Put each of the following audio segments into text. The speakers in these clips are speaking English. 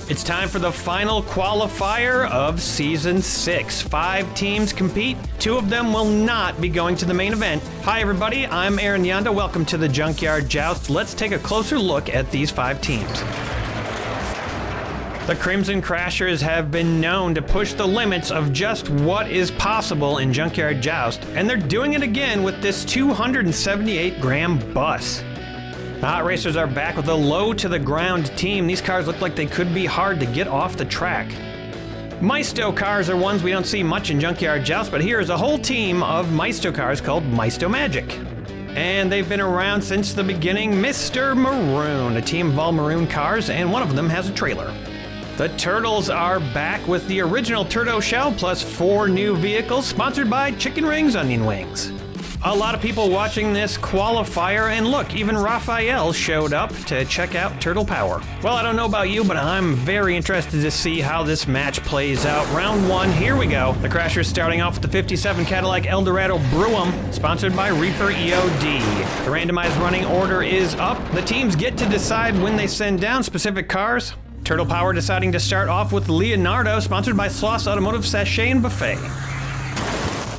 It's time for the final qualifier of Season 6. 5 teams compete. 2 of them will not be going to the main event. Hi everybody, I'm Aaron Yonda. Welcome to the Junkyard Joust. Let's take a closer look at these 5 teams. The Crimson Crashers have been known to push the limits of just what is possible in Junkyard Joust, and they're doing it again with this 278-gram bus. The Hot Racers are back with a low-to-the-ground team. These cars look like they could be hard to get off the track. Maisto cars are ones we don't see much in Junkyard Joust, but here is a whole team of Maisto cars called Maisto Magic. And they've been around since the beginning. Mr. Maroon, a team of all maroon cars, and one of them has a trailer. The Turtles are back with the original Turtle Shell plus 4 new vehicles, sponsored by Chicken Rings Onion Wings. A lot of people watching this qualifier, and look, even Raphael showed up to check out Turtle Power. Well, I don't know about you, but I'm very interested to see how this match plays out. Round 1, here we go. The Crashers starting off with the 57 Cadillac Eldorado Brew'em, sponsored by Reaper EOD. The randomized running order is up. The teams get to decide when they send down specific cars. Turtle Power deciding to start off with Leonardo, sponsored by Sloss Automotive Sachet and Buffet.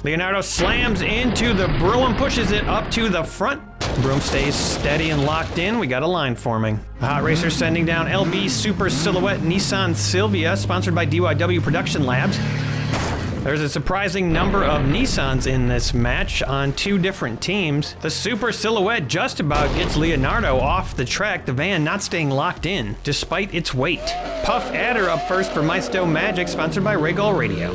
Leonardo slams into the Brew'em, pushes it up to the front. Brew'em stays steady and locked in. We got a line forming. The Hot Racers sending down LB Super Silhouette Nissan Silvia, sponsored by DYW Production Labs. There's a surprising number of Nissans in this match on 2 different teams. The Super Silhouette just about gets Leonardo off the track, the van not staying locked in, despite its weight. Puff Adder up first for Maisto Magic, sponsored by Regal Radio.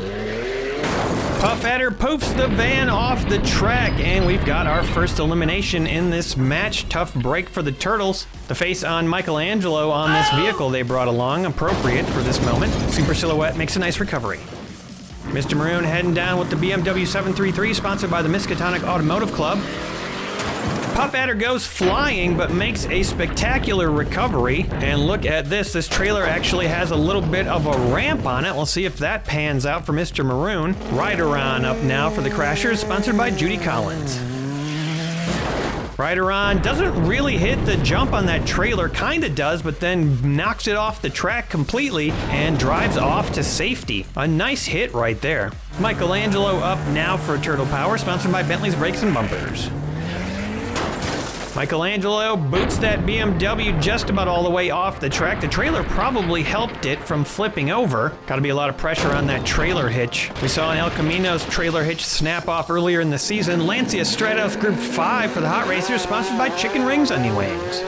Puff Adder poofs the van off the track, and we've got our first elimination in this match. Tough break for the Turtles. The face on Michelangelo on this vehicle they brought along, appropriate for this moment. Super Silhouette makes a nice recovery. Mr. Maroon heading down with the BMW 733, sponsored by the Miskatonic Automotive Club. Puff Adder goes flying, but makes a spectacular recovery. And look at this. This trailer actually has a little bit of a ramp on it. We'll see if that pans out for Mr. Maroon. Rideron up now for the Crashers, sponsored by Judy Collins. Rideron doesn't really hit the jump on that trailer, kinda does, but then knocks it off the track completely and drives off to safety. A nice hit right there. Michelangelo up now for Turtle Power, sponsored by Bentley's Brakes and Bumpers. Michelangelo boots that BMW just about all the way off the track. The trailer probably helped it from flipping over. Gotta be a lot of pressure on that trailer hitch. We saw an El Camino's trailer hitch snap off earlier in the season. Lancia Stratos Group 5 for the Hot Racers, sponsored by Chicken Rings Onion Wings.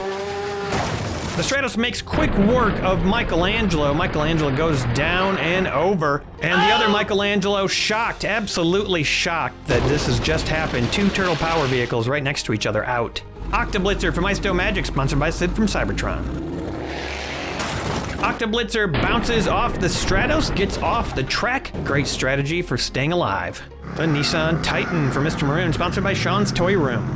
The Stratos makes quick work of Michelangelo. Michelangelo goes down and over. And the other Michelangelo shocked, absolutely shocked that this has just happened. 2 Turtle Power vehicles right next to each other out. Octoblitzer for Maisto Magic, sponsored by Sid from Cybertron. Octoblitzer bounces off the Stratos, gets off the track. Great strategy for staying alive. The Nissan Titan for Mr. Maroon, sponsored by Sean's Toy Room.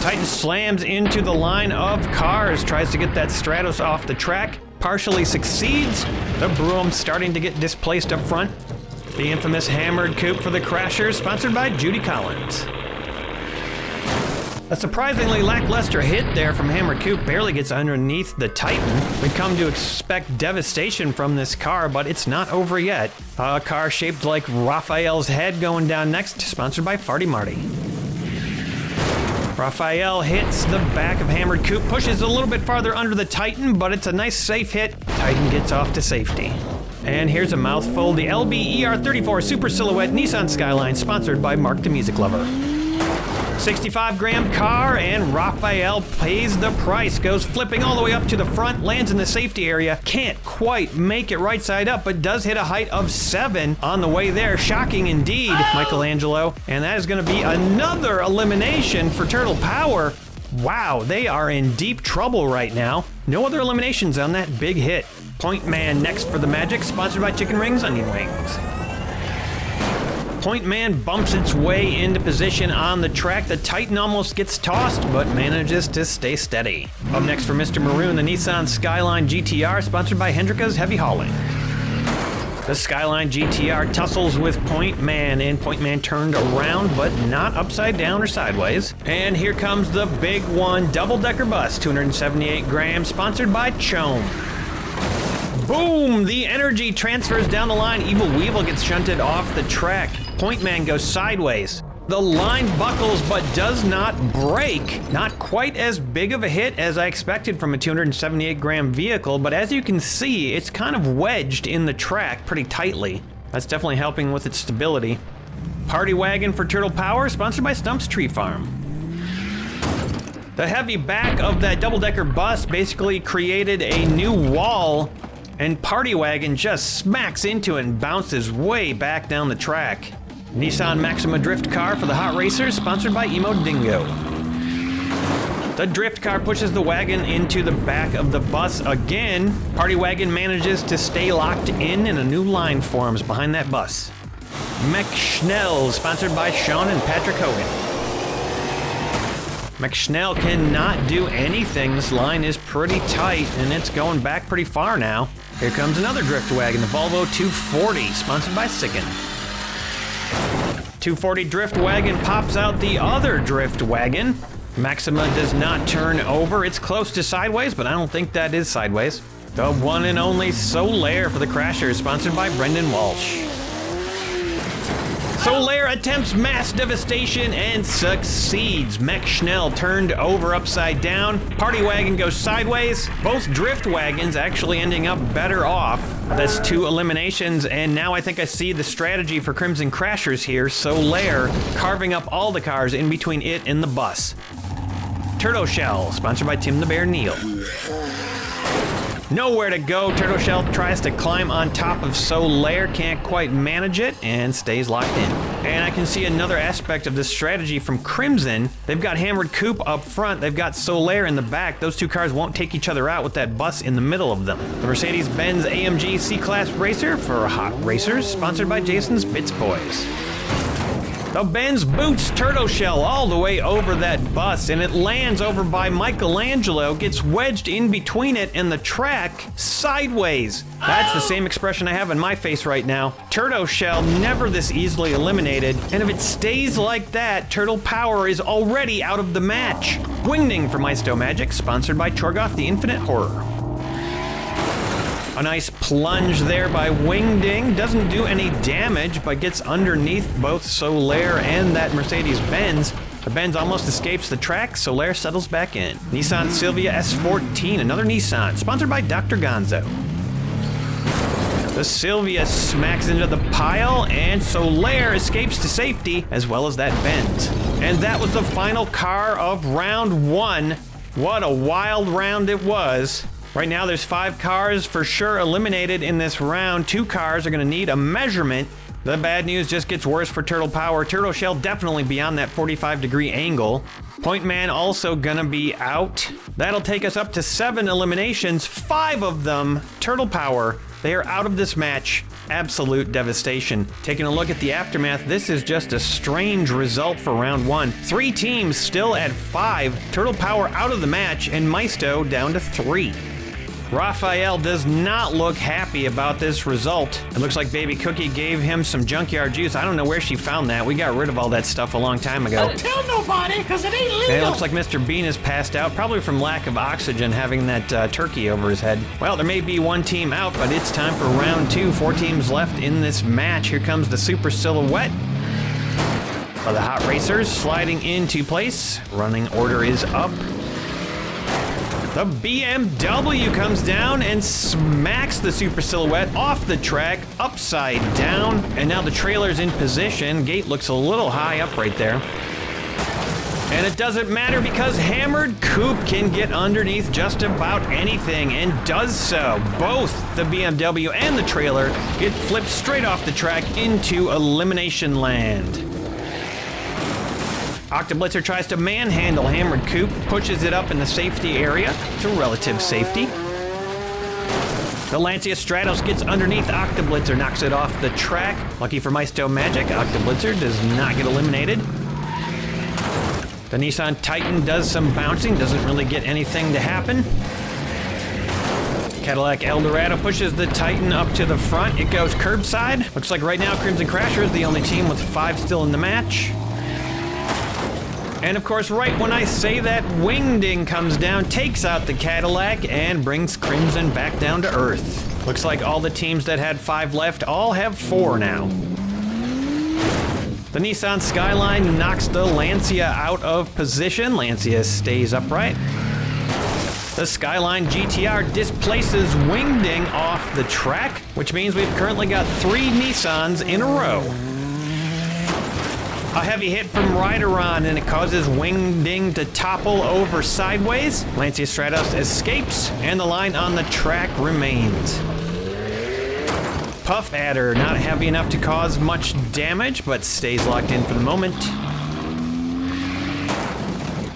Titan slams into the line of cars, tries to get that Stratos off the track, partially succeeds. The Brew'em starting to get displaced up front. The infamous Hammered Coupe for the Crashers, sponsored by Judy Collins. A surprisingly lackluster hit there from Hammered Coupe, barely gets underneath the Titan. We've come to expect devastation from this car, but it's not over yet. A car shaped like Raphael's head going down next, sponsored by Farty Marty. Raphael hits the back of Hammered Coupe, pushes a little bit farther under the Titan, but it's a nice safe hit. Titan gets off to safety. And here's a mouthful, the LB ER34 Super Silhouette Nissan Skyline, sponsored by Mark the Music Lover. 65-gram car, and Raphael pays the price. Goes flipping all the way up to the front, lands in the safety area. Can't quite make it right side up, but does hit a height of 7 on the way there. Shocking indeed, Michelangelo. And that is going to be another elimination for Turtle Power. Wow, they are in deep trouble right now. No other eliminations on that big hit. Point Man next for the Magic, sponsored by Chicken Rings Onion Wings. Point Man bumps its way into position on the track. The Titan almost gets tossed, but manages to stay steady. Up next for Mr. Maroon, the Nissan Skyline GTR, sponsored by Hendrika's Heavy Hauling. The Skyline GTR tussles with Point Man, and Point Man turned around, but not upside down or sideways. And here comes the big one, double-decker bus, 278 grams, sponsored by Chome. Boom! The energy transfers down the line. Evil Weevil gets shunted off the track. Point Man goes sideways. The line buckles but does not break. Not quite as big of a hit as I expected from a 278-gram vehicle, but as you can see, it's kind of wedged in the track pretty tightly. That's definitely helping with its stability. Party Wagon for Turtle Power, sponsored by Stump's Tree Farm. The heavy back of that double-decker bus basically created a new wall, and Party Wagon just smacks into it and bounces way back down the track. Nissan Maxima drift car for the hot racers, sponsored by Emo Dingo. The drift car pushes the wagon into the back of the bus again. Party Wagon manages to stay locked in and a new line forms behind that bus. Mech Schnell, sponsored by Sean and Patrick Hogan. Mech Schnell cannot do anything. This line is pretty tight and it's going back pretty far now. Here comes another drift wagon, the Volvo 240, sponsored by Sicken. 240 drift wagon pops out the other drift wagon. Maxima does not turn over. It's close to sideways, but I don't think that is sideways. The one and only Solaire for the Crashers, sponsored by Brendan Walsh. Solaire attempts mass devastation and succeeds. Mech Schnell turned over upside down. Party Wagon goes sideways. Both drift wagons actually ending up better off. That's 2 eliminations, and now I think I see the strategy for Crimson Crashers here. Solaire carving up all the cars in between it and the bus. Turtle Shell, sponsored by Tim the Bear Neal. Nowhere to go. Turtle Shell tries to climb on top of Solaire, can't quite manage it, and stays locked in. And I can see another aspect of this strategy from Crimson. They've got Hammered Coupe up front, they've got Solaire in the back. Those 2 cars won't take each other out with that bus in the middle of them. The Mercedes-Benz AMG C-Class Racer for Hot Racers, sponsored by Jason's Bits Boys. The Benz boots Turtle Shell all the way over that bus, and it lands over by Michelangelo, gets wedged in between it and the track sideways. That's the same expression I have on my face right now. Turtle Shell never this easily eliminated, and if it stays like that, Turtle Power is already out of the match. Wingding for Maisto Magic, sponsored by Chorgoth the Infinite Horror. A nice plunge there by Wingding. Doesn't do any damage, but gets underneath both Solaire and that Mercedes-Benz. The Benz almost escapes the track. Solaire settles back in. Nissan Silvia S14, another Nissan, sponsored by Dr. Gonzo. The Silvia smacks into the pile, and Solaire escapes to safety, as well as that Benz. And that was the final car of round 1. What a wild round it was. Right now there's 5 cars for sure eliminated in this round. 2 cars are gonna need a measurement. The bad news just gets worse for Turtle Power. Turtle Shell definitely beyond that 45-degree angle. Point Man also gonna be out. That'll take us up to 7 eliminations, 5 of them Turtle Power. They are out of this match. Absolute devastation. Taking a look at the aftermath, this is just a strange result for round 1. 3 teams still at 5. Turtle Power out of the match, and Maisto down to 3. Raphael does not look happy about this result. It looks like Baby Cookie gave him some junkyard juice. I don't know where she found that. We got rid of all that stuff a long time ago. Don't tell nobody, because it ain't legal. And it looks like Mr. Bean is passed out, probably from lack of oxygen, having that turkey over his head. Well, there may be 1 team out, but it's time for round 2. 4 teams left in this match. Here comes the Super Silhouette of the Hot Racers sliding into place. Running order is up. The BMW comes down and smacks the Super Silhouette off the track, upside down, and now the trailer's in position. Gate looks a little high up right there. And it doesn't matter because Hammered Coupe can get underneath just about anything, and does so. Both the BMW and the trailer get flipped straight off the track into elimination land. Octoblitzer tries to manhandle Hammered Coupe, pushes it up in the safety area to relative safety. The Lancia Stratos gets underneath Octoblitzer, knocks it off the track. Lucky for Maisto Magic, Octoblitzer does not get eliminated. The Nissan Titan does some bouncing, doesn't really get anything to happen. Cadillac Eldorado pushes the Titan up to the front. It goes curbside. Looks like right now Crimson Crasher is the only team with 5 still in the match. And of course, right when I say that, Wingding comes down, takes out the Cadillac, and brings Crimson back down to earth. Looks like all the teams that had 5 left all have 4 now. The Nissan Skyline knocks the Lancia out of position. Lancia stays upright. The Skyline GTR displaces Wingding off the track, which means we've currently got 3 Nissans in a row. A heavy hit from Rideron, and it causes Wingding to topple over sideways. Lancia Stratos escapes, and the line on the track remains. Puff Adder, not heavy enough to cause much damage, but stays locked in for the moment.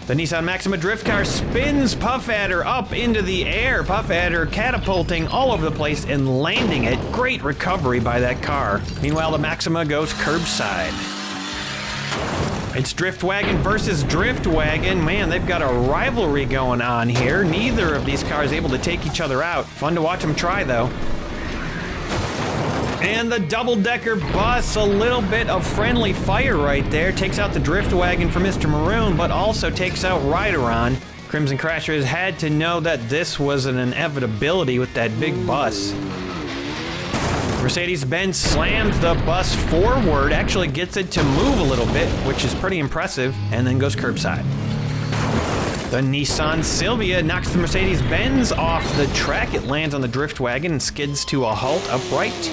The Nissan Maxima drift car spins Puff Adder up into the air. Puff Adder catapulting all over the place and landing it. Great recovery by that car. Meanwhile, the Maxima goes curbside. It's Drift Wagon versus Drift Wagon. Man, they've got a rivalry going on here. Neither of these cars able to take each other out. Fun to watch them try, though. And the double-decker bus, a little bit of friendly fire right there. Takes out the Drift Wagon for Mr. Maroon, but also takes out Rideron. Crimson Crashers had to know that this was an inevitability with that big bus. Mercedes-Benz slams the bus forward, actually gets it to move a little bit, which is pretty impressive, and then goes curbside. The Nissan Silvia knocks the Mercedes-Benz off the track. It lands on the Drift Wagon and skids to a halt upright.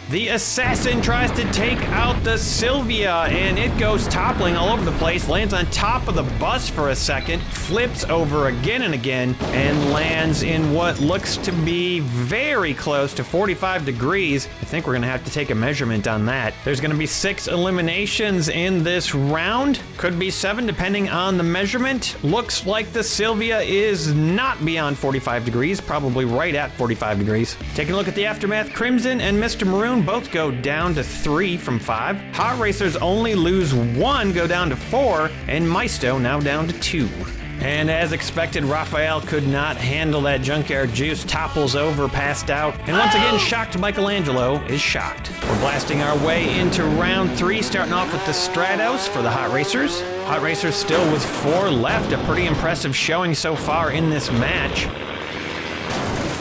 The Assassin tries to take out the Silvia, and it goes toppling all over the place, lands on top of the bus for a second, flips over again and again, and lands in what looks to be very close to 45 degrees. I think we're gonna have to take a measurement on that. There's gonna be 6 eliminations in this round. Could be 7 depending on the measurement. Looks like the Silvia is not beyond 45 degrees, probably right at 45 degrees. Taking a look at the aftermath, Crimson and Mr. Maroon both go down to 3 from 5. Hot Racers only lose 1, go down to 4, and Maisto now down to 2. And as expected, Raphael could not handle that Junkyard Joust, topples over, passed out, and once again, shocked Michelangelo is shocked. We're blasting our way into round 3, starting off with the Stratos for the Hot Racers. Hot Racers still with 4 left, a pretty impressive showing so far in this match.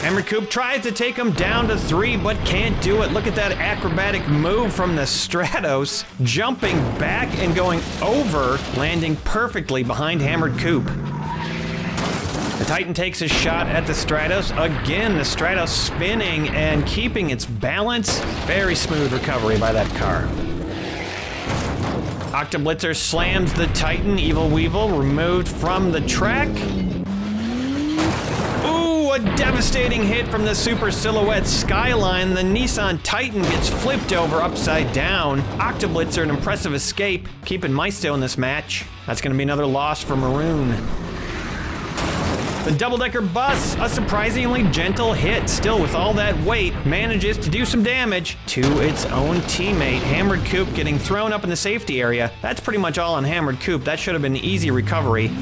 Hammered Coupe tries to take him down to 3, but can't do it. Look at that acrobatic move from the Stratos, jumping back and going over, landing perfectly behind Hammered Coupe. The Titan takes a shot at the Stratos. Again, the Stratos spinning and keeping its balance. Very smooth recovery by that car. Octoblitzer slams the Titan. Evil Weevil removed from the track. A devastating hit from the Super Silhouette Skyline. The Nissan Titan gets flipped over upside down. Octoblitzer, an impressive escape, keeping Maisto in this match. That's going to be another loss for Maroon. The double-decker bus, a surprisingly gentle hit, still with all that weight, manages to do some damage to its own teammate. Hammered Coupe getting thrown up in the safety area. That's pretty much all on Hammered Coupe. That should have been an easy recovery.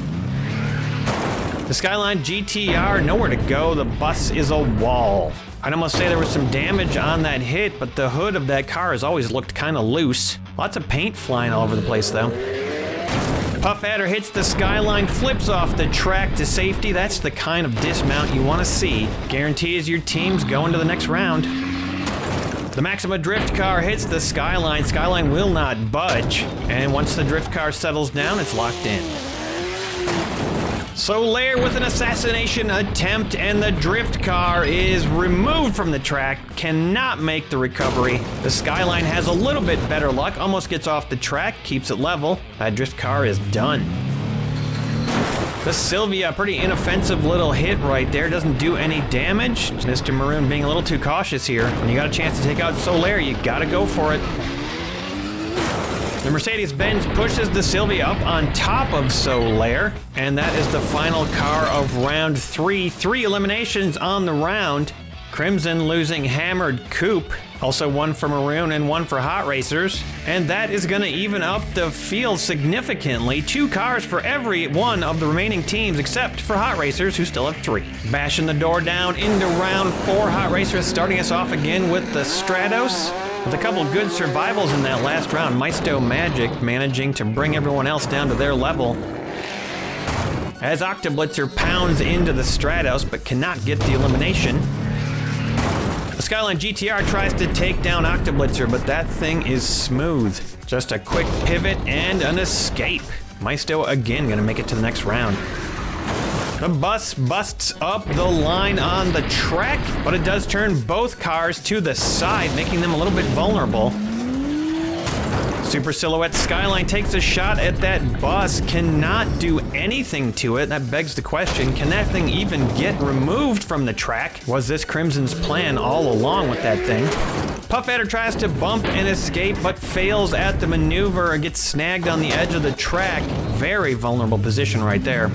The Skyline GTR, nowhere to go. The bus is a wall. I'd almost say there was some damage on that hit, but the hood of that car has always looked kind of loose. Lots of paint flying all over the place, though. Puff Adder hits the Skyline, flips off the track to safety. That's the kind of dismount you want to see. Guarantees your team's going to the next round. The Maxima drift car hits the Skyline. Skyline will not budge. And once the drift car settles down, it's locked in. Solaire with an assassination attempt, and the drift car is removed from the track, cannot make the recovery. The Skyline has a little bit better luck, almost gets off the track, keeps it level. That drift car is done. The Silvia, pretty inoffensive little hit right there, doesn't do any damage. Mr. Maroon being a little too cautious here. When you got a chance to take out Solaire, you gotta go for it. The Mercedes-Benz pushes the Silvia up on top of Solaire, and that is the final car of round 3. 3 eliminations on the round. Crimson losing Hammered Coupe, also 1 for Maroon and 1 for Hot Racers, and that is going to even up the field significantly. 2 cars for every one of the remaining teams except for Hot Racers, who still have 3. Bashing the door down into round 4. Hot Racers starting us off again with the Stratos. With a couple good survivals in that last round, Maisto Magic managing to bring everyone else down to their level. As Octoblitzer pounds into the Stratos but cannot get the elimination. The Skyline GTR tries to take down Octoblitzer, but that thing is smooth. Just a quick pivot and an escape. Maisto again gonna make it to the next round. The bus busts up the line on the track, but it does turn both cars to the side, making them a little bit vulnerable. Super Silhouette Skyline takes a shot at that bus, cannot do anything to it. That begs the question, can that thing even get removed from the track? Was this Crimson's plan all along with that thing? Puff Adder tries to bump and escape, but fails at the maneuver and gets snagged on the edge of the track. Very vulnerable position right there.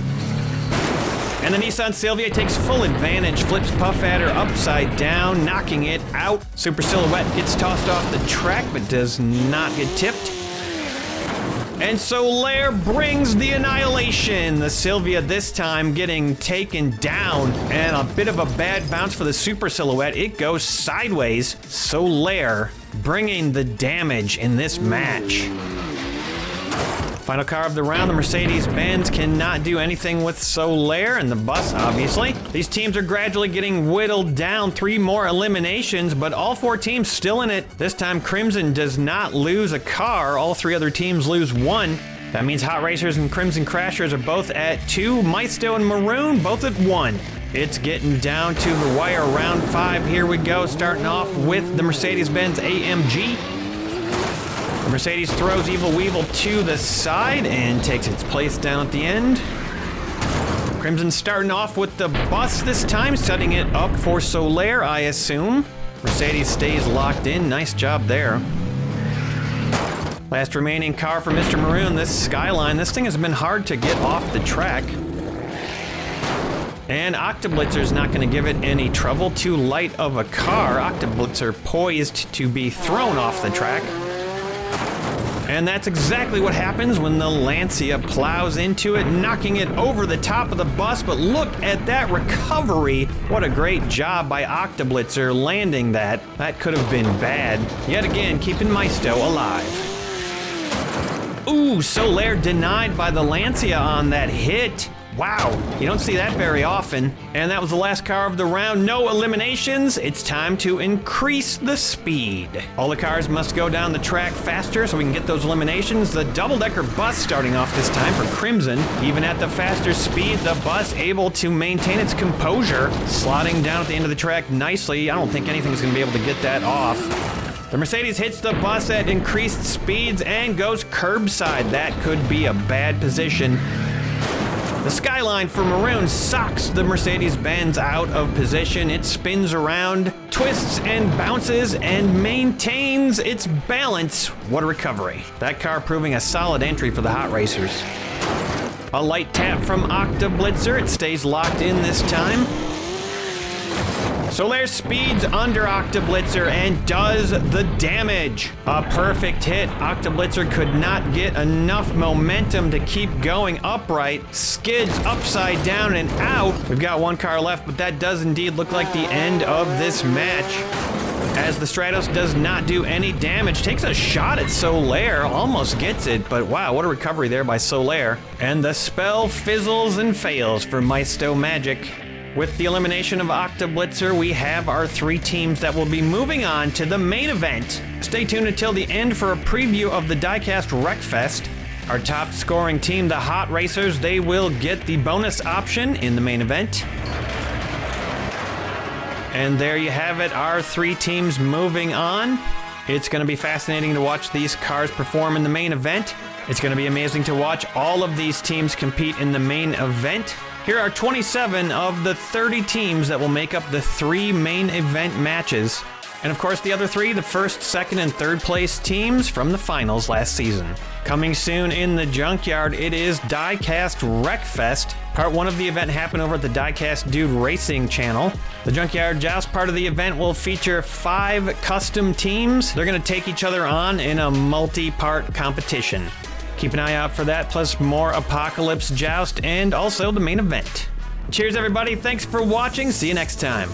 And the Nissan Silvia takes full advantage, flips Puff Adder upside down, knocking it out. Super Silhouette gets tossed off the track, but does not get tipped. And Solaire brings the annihilation. The Silvia this time getting taken down, and a bit of a bad bounce for the Super Silhouette. It goes sideways. Solaire bringing the damage in this match. Final car of the round, the Mercedes-Benz cannot do anything with Solaire and the bus, obviously. These teams are gradually getting whittled down. 3 more eliminations, but all 4 teams still in it. This time, Crimson does not lose a car. All 3 other teams lose 1. That means Hot Racers and Crimson Crashers are both at 2. Maisto and Maroon both at 1. It's getting down to the wire. Round 5, here we go. Starting off with the Mercedes-Benz AMG. The Mercedes throws Evil Weevil to the side and takes its place down at the end. Crimson starting off with the bus this time, setting it up for Solaire, I assume. Mercedes stays locked in. Nice job there. Last remaining car for Mr. Maroon, this Skyline. This thing has been hard to get off the track. And Octoblitzer's not going to give it any trouble. Too light of a car. Octoblitzer poised to be thrown off the track. And that's exactly what happens when the Lancia plows into it, knocking it over the top of the bus. But look at that recovery. What a great job by Octoblitzer landing that. That could have been bad. Yet again, keeping Maisto alive. Ooh, Solaire denied by the Lancia on that hit. Wow, you don't see that very often. And that was the last car of the round. No eliminations. It's time to increase the speed. All the cars must go down the track faster so we can get those eliminations. The double-decker bus starting off this time for Crimson. Even at the faster speed, the bus able to maintain its composure. Slotting down at the end of the track nicely. I don't think anything's gonna be able to get that off. The Mercedes hits the bus at increased speeds and goes curbside. That could be a bad position. The Skyline for Maroon socks the Mercedes-Benz out of position. It spins around, twists and bounces, and maintains its balance. What a recovery. That car proving a solid entry for the Hot Racers. A light tap from Octoblitzer. It stays locked in this time. Solaire speeds under Octoblitzer and does the damage. A perfect hit. Octoblitzer could not get enough momentum to keep going upright. Skids upside down and out. We've got 1 car left, but that does indeed look like the end of this match. As the Stratos does not do any damage, takes a shot at Solaire, almost gets it, but wow, what a recovery there by Solaire. And the spell fizzles and fails for Maisto Magic. With the elimination of Octoblitzer, we have our 3 teams that will be moving on to the main event. Stay tuned until the end for a preview of the Diecast Wreckfest. Our top scoring team, the Hot Racers, they will get the bonus option in the main event. And there you have it, our 3 teams moving on. It's going to be fascinating to watch these cars perform in the main event. It's going to be amazing to watch all of these teams compete in the main event. Here are 27 of the 30 teams that will make up the 3 main event matches. And of course the other 3, the first, second, and third place teams from the finals last season. Coming soon in the Junkyard, it is Diecast Wreckfest. Part 1 of the event happened over at the Diecast Dude Racing channel. The Junkyard Joust part of the event will feature 5 custom teams. They're going to take each other on in a multi-part competition. Keep an eye out for that, plus more Apocalypse Joust and also the main event. Cheers, everybody. Thanks for watching. See you next time.